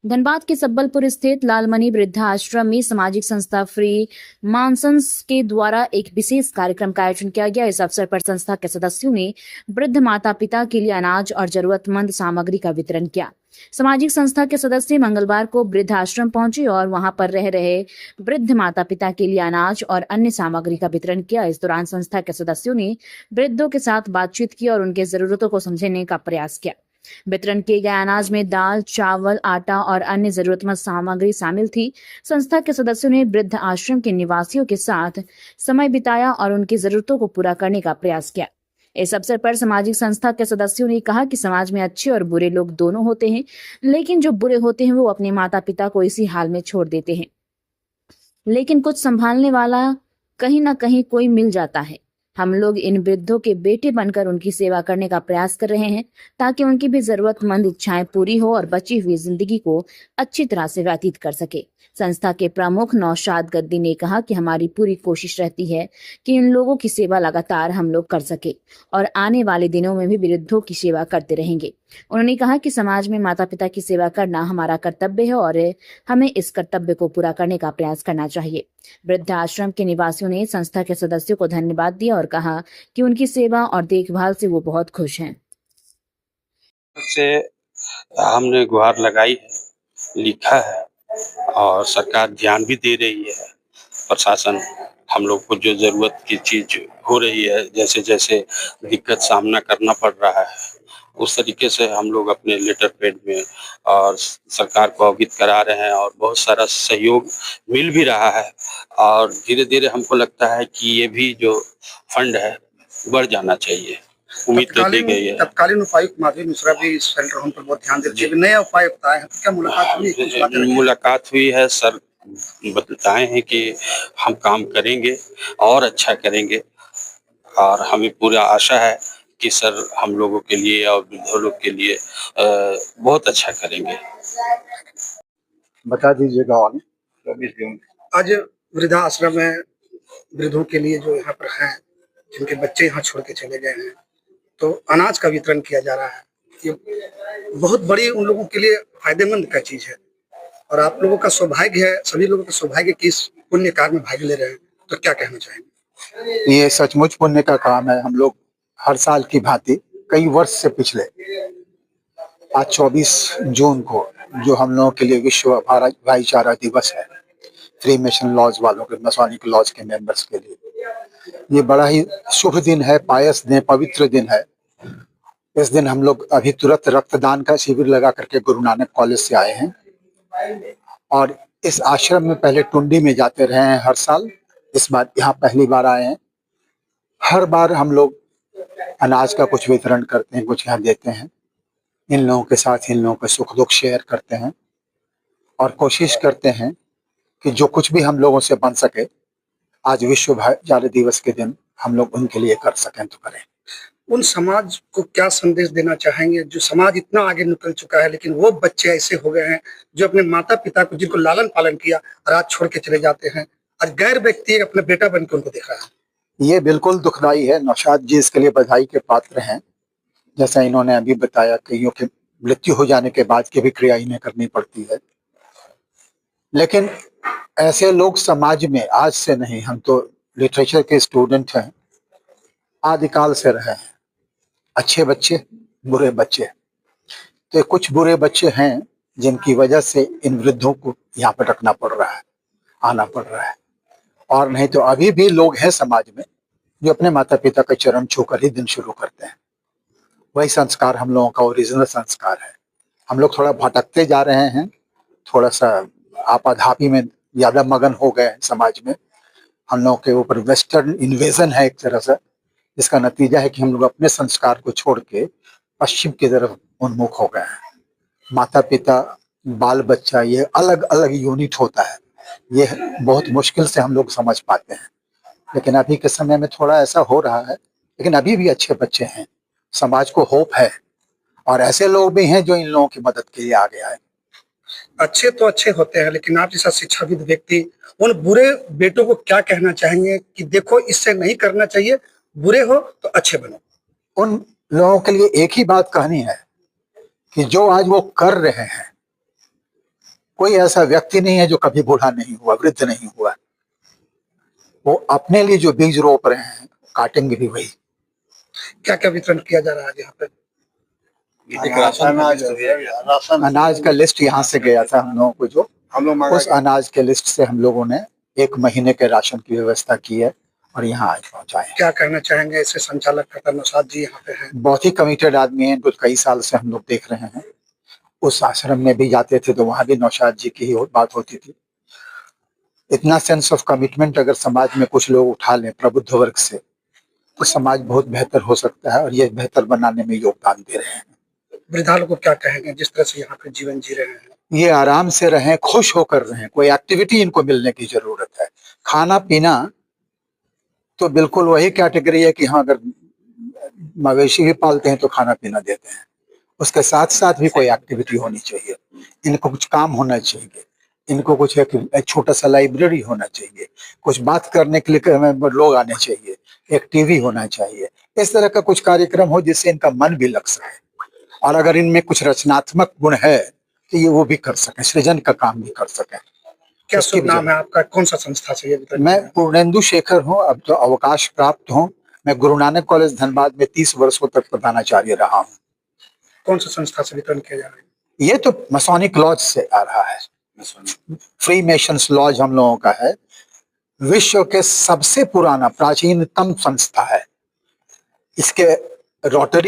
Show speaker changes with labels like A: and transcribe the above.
A: धनबाद के सब्बलपुर स्थित लालमणि वृद्धाश्रम में सामाजिक संस्था फ्री मानसंस के द्वारा एक विशेष कार्यक्रम का आयोजन किया गया। इस अवसर पर संस्था के सदस्यों ने वृद्ध माता पिता के लिए अनाज और जरूरतमंद सामग्री का वितरण किया। सामाजिक संस्था के सदस्य मंगलवार को वृद्धाश्रम पहुंचे और वहां पर रह रहे वृद्ध माता पिता के लिए अनाज और अन्य सामग्री का वितरण किया। इस दौरान संस्था के सदस्यों ने वृद्धों के साथ बातचीत की और उनके जरूरतों को समझने का प्रयास किया। वितरण किए गए अनाज में दाल, चावल, आटा और अन्य जरूरतमंद सामग्री शामिल थी। संस्था के सदस्यों ने वृद्ध आश्रम के निवासियों के साथ समय बिताया और उनकी जरूरतों को पूरा करने का प्रयास किया। इस अवसर पर सामाजिक संस्था के सदस्यों ने कहा कि समाज में अच्छे और बुरे लोग दोनों होते हैं, लेकिन जो बुरे होते हैं वो अपने माता पिता को इसी हाल में छोड़ देते हैं, लेकिन कुछ संभालने वाला कहीं ना कहीं कोई मिल जाता है। हम लोग इन वृद्धों के बेटे बनकर उनकी सेवा करने का प्रयास कर रहे हैं ताकि उनकी भी जरूरतमंद इच्छाएं पूरी हो और बची हुई जिंदगी को अच्छी तरह से व्यतीत कर सके। संस्था के प्रमुख नौशाद गद्दी ने कहा कि हमारी पूरी कोशिश रहती है कि इन लोगों की सेवा लगातार हम लोग कर सके और आने वाले दिनों में भी वृद्धों की सेवा करते रहेंगे। उन्होंने कहा कि समाज में माता पिता की सेवा करना हमारा कर्तव्य है और हमें इस कर्तव्य को पूरा करने का प्रयास करना चाहिए। वृद्धाश्रम के निवासियों ने संस्था के सदस्यों को धन्यवाद दिया और कहा कि उनकी सेवा और देखभाल से वो बहुत खुश हैं।
B: से हमने गुहार लगाई है, लिखा है और सरकार ध्यान भी दे रही है। प्रशासन हम लोग को जो जरूरत की चीज हो रही है, जैसे जैसे दिक्कत सामना करना पड़ रहा है, उस तरीके से हम लोग अपने लेटर पैड में और सरकार को अवगत करा रहे हैं और बहुत सारा सहयोग मिल भी रहा है। और धीरे धीरे हमको लगता है कि ये भी जो फंड है बढ़ जाना चाहिए। उम्मीद तो दी गई है।
C: तत्कालीन उपायुक्त माधवी मिश्रा भी इस सेंटर होम पर बहुत ध्यान देते हैं। नया उपायुक्त आए हैं, तो क्या मुलाकात हुई? कुछ बातें रखी?
B: मुलाकात हुई है, सर बताए हैं कि हम काम करेंगे और अच्छा करेंगे और हमें पूरा आशा है कि सर हम लोगों के लिए और वृद्धों लोग के लिए बहुत अच्छा करेंगे।
C: बता दीजिएगा। आज वृद्धाश्रम में वृद्धों के लिए जो यहाँ पर हैं, जिनके बच्चे यहाँ छोड़ के चले गए हैं, तो अनाज का वितरण किया जा रहा है। ये बहुत बड़ी उन लोगों के लिए फायदेमंद का चीज है और आप लोगों का सौभाग्य है, सभी लोगों का सौभाग्य कि इस पुण्य कार्य में भाग ले रहे हैं। तो क्या कहना चाहेंगे?
D: ये सचमुच पुण्य का काम है। हम लोग हर साल की भांति कई वर्ष से पिछले आज 24 जून को जो हम लोगों के लिए विश्व भाईचारा दिवस है, फ्री मिशन लॉज वालों के, मसोनिक लॉज के मेंबर्स के लिए ये बड़ा ही शुभ दिन है, पायस दिन, पवित्र दिन है। इस दिन हम लोग अभी तुरंत रक्तदान का शिविर लगा करके गुरु नानक कॉलेज से आए हैं और इस आश्रम में पहले टुंडी में जाते रहे हैं हर साल। इस बार यहाँ पहली बार आए हैं। हर बार हम लोग अनाज का कुछ वितरण करते हैं, कुछ यहाँ देते हैं। इन लोगों के साथ इन लोगों का सुख दुख शेयर करते हैं और कोशिश करते हैं कि जो कुछ भी हम लोगों से बन सके आज विश्व भाईचारा दिवस के दिन हम लोग उनके लिए कर सकें तो करें।
C: उन समाज को क्या संदेश देना चाहेंगे जो समाज इतना आगे निकल चुका है, लेकिन वो बच्चे ऐसे हो गए हैं जो अपने माता पिता को, जिनको लालन पालन किया, और आज छोड़ के चले जाते हैं। आज गैर व्यक्ति अपने बेटा बन के उनको देखा है।
D: ये बिल्कुल दुखदाई है। नौशाद जी इसके लिए बधाई के पात्र हैं। जैसा इन्होंने अभी बताया, कईयों की मृत्यु हो जाने के बाद की भी क्रिया इन्हें करनी पड़ती है, लेकिन ऐसे लोग समाज में आज से नहीं, हम तो लिटरेचर के स्टूडेंट हैं, आदिकाल से रहे हैं। अच्छे बच्चे, बुरे बच्चे, तो कुछ बुरे बच्चे हैं जिनकी वजह से इन वृद्धों को यहाँ पर रखना पड़ रहा है, आना पड़ रहा है। और नहीं तो अभी भी लोग हैं समाज में जो अपने माता पिता का चरण छूकर ही दिन शुरू करते हैं। वही संस्कार हम लोगों का ओरिजिनल संस्कार है। हम लोग थोड़ा भटकते जा रहे हैं, थोड़ा सा आपाधापी में ज्यादा मगन हो गए हैं समाज में। हम लोगों के ऊपर वेस्टर्न इन्वेजन है एक तरह से, जिसका नतीजा है कि हम लोग अपने संस्कार को छोड़ के पश्चिम की तरफ उन्मुख हो गए हैं। माता पिता, बाल बच्चा, ये अलग अलग यूनिट होता है। ये बहुत मुश्किल से हम लोग समझ पाते हैं, लेकिन अभी के समय में थोड़ा ऐसा हो रहा है। लेकिन अभी भी अच्छे बच्चे हैं, समाज को होप है और ऐसे लोग भी हैं जो इन लोगों की मदद के लिए आगे आए।
C: अच्छे तो अच्छे होते हैं, लेकिन आप जैसा शिक्षाविद व्यक्ति उन बुरे बेटों को क्या कहना चाहेंगे कि देखो इससे नहीं करना चाहिए, बुरे हो तो अच्छे बनो?
D: उन लोगों के लिए एक ही बात कहनी है कि जो आज वो कर रहे हैं कोई ऐसा व्यक्ति नहीं है जो कभी बूढ़ा नहीं हुआ, वृद्ध नहीं हुआ। वो अपने लिए जो बीज रोप रहे हैं काटेंगे भी वही।
C: क्या क्या वितरण किया जा रहा है यहाँ पे?
D: अनाज का लिस्ट यहाँ से गया था हम लोगों को, जो उस अनाज के लिस्ट से हम लोगों ने 1 महीने के राशन की व्यवस्था की है और यहाँ आज पहुँचाए।
C: क्या कहना चाहेंगे? ऐसे संचालक करता नौशाद जी यहाँ पे हैं,
D: बहुत ही कमिटेड आदमी हैं, कुछ कई साल से हम लोग देख रहे हैं। उस आश्रम में भी जाते थे तो वहां भी नौशाद जी की ही बात होती थी। इतना सेंस ऑफ कमिटमेंट अगर समाज में कुछ लोग उठा लें प्रबुद्ध वर्ग से, तो समाज बहुत बेहतर हो सकता है और ये बेहतर बनाने में योगदान दे रहे हैं।
C: वृद्धा लोग को क्या कहेंगे जिस तरह से यहाँ पे जीवन जी रहे हैं?
D: ये आराम से रहें, खुश होकर रहें, कोई एक्टिविटी इनको मिलने की जरूरत है। खाना पीना तो बिल्कुल वही कैटेगरी है कि हाँ, अगर मवेशी भी पालते हैं तो खाना पीना देते हैं, उसके साथ साथ भी कोई एक्टिविटी होनी चाहिए। इनको कुछ काम होना चाहिए, इनको कुछ एक छोटा सा लाइब्रेरी होना चाहिए, कुछ बात करने के लिए लोग आने चाहिए, एक टीवी होना चाहिए। इस तरह का कुछ कार्यक्रम हो जिससे इनका मन भी लग सके, और अगर इनमें कुछ रचनात्मक गुण है तो ये वो भी कर सके, सृजन का काम भी कर सके।
C: क्या शुभ नाम है आपका? कौन सा संस्था से ये वितरण?
D: मैं पूर्णेंदु शेखर हूँ, अब तो अवकाश प्राप्त हूँ। मैं गुरु नानक कॉलेज धनबाद में 30 वर्षों तक प्रधानाचार्य रहा हूँ।
C: कौन सा संस्था से वितरण किया जा रहा है?
D: ये तो मसोनिक लॉज से आ रहा है। फ्री मेशंस लॉज हम लोगों का है, विश्व के सबसे पुराना प्राचीनतम संस्था है। इसके रोटरी